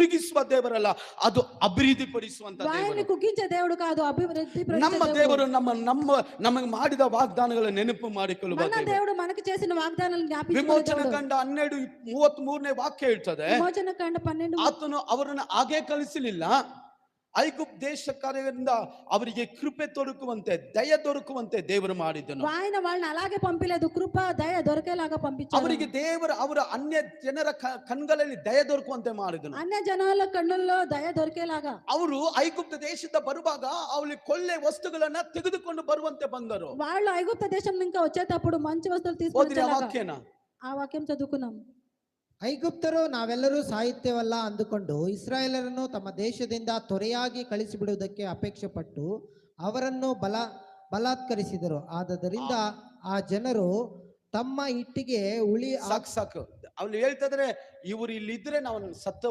ಕುಲುಗಿಸುವ ದೇವರಲ್ಲ, ಅದು ಅಭಿವೃದ್ಧಿ ಪಡಿಸುವಂತ వారిని ದೇವರು. కుగ్గించే దేవుడు కాదు, అభివృద్ధి ನಮ್ಮ ದೇವರು ನಮಗೆ ಮಾಡಿದ ವಾಗ್ದಾನಗಳ ನೆನಪು మన ಮಾಡಿಕೊಳ್ಳುವ ದೇವರು. దేవుడు మనకి చేసిన వాగ్దానాలను జ్ఞాపించుకునే ವಿಮೋಚನ దేవుడు. ಕಂಡ 12:33 ವಾಕ್ಯ ಹೇಳ್ತದೆ, విమోచన కాండ 12 ಆತನು ಅವರನ್ನು ಹಾಗೆ ಕಳಿಸಲಿಲ್ಲ, ಐಗುಪ್ತ ದೇಶದಿಂದ ಅವರಿಗೆ ಕೃಪೆ ದೊರಕುವಂತೆ ದಯೆ ದೊರಕುವಂತೆ ದೇವರು ಮಾಡಿದನು. ఆయన వాళ్ళని అలాగే పంపిలేదు, కృప దయ దొరికేలాగా పంపించాడు. ಅವರಿಗೆ ದೇವರು ಅವರ ಅನ್ಯ ಜನರ ಕಣ್ಗಳಲ್ಲಿ ದಯೆ ದೊರಕುವಂತೆ ಮಾಡಿದನು. అన్య జనాల కన్నుల్లో దయ దొరికేలాగా. ಅವರು ಐಗುಪ್ತ ದೇಶದಿಂದ ಬರುವಾಗ ಅವಳಿ ಕೊಳ್ಳೆ ವಸ್ತುಗಳನ್ನ ತೆಗೆದುಕೊಂಡು ಬರುವಂತೆ ಬಂದರು. వాళ్ళు ఐగుప్త దేశం నుంచి వచ్చేటప్పుడు మంచి వస్తువులు ಓದಿರಿ ಆ తీసుకొచ్చేలాగా. ವಾಕ್ಯನ. ఆ వాక్యం చదువుకున్నాం. ಐಗುಪ್ತರು ನಾವೆಲ್ಲರೂ ಸಾಹಿತ್ಯವಲ್ಲ ಅಂದುಕೊಂಡು ಇಸ್ರಾಯೇಲರನ್ನು ತಮ್ಮ ದೇಶದಿಂದ ತೊರೆಯಾಗಿ ಕಳಿಸಿಬಿಡುವುದಕ್ಕೆ ಅಪೇಕ್ಷೆ ಪಟ್ಟು ಅವರನ್ನು ಬಲಾತ್ಕರಿಸಿದರು. ಆದ್ದರಿಂದ ಆ ಜನರು ತಮ್ಮ ಇಟ್ಟಿಗೆ ಸಾಕು ಅವ್ರು ಹೇಳ್ತಿದ್ರೆ, ಇವರು ಇಲ್ಲಿದ್ರೆ ನಾವು ಸತ್ತು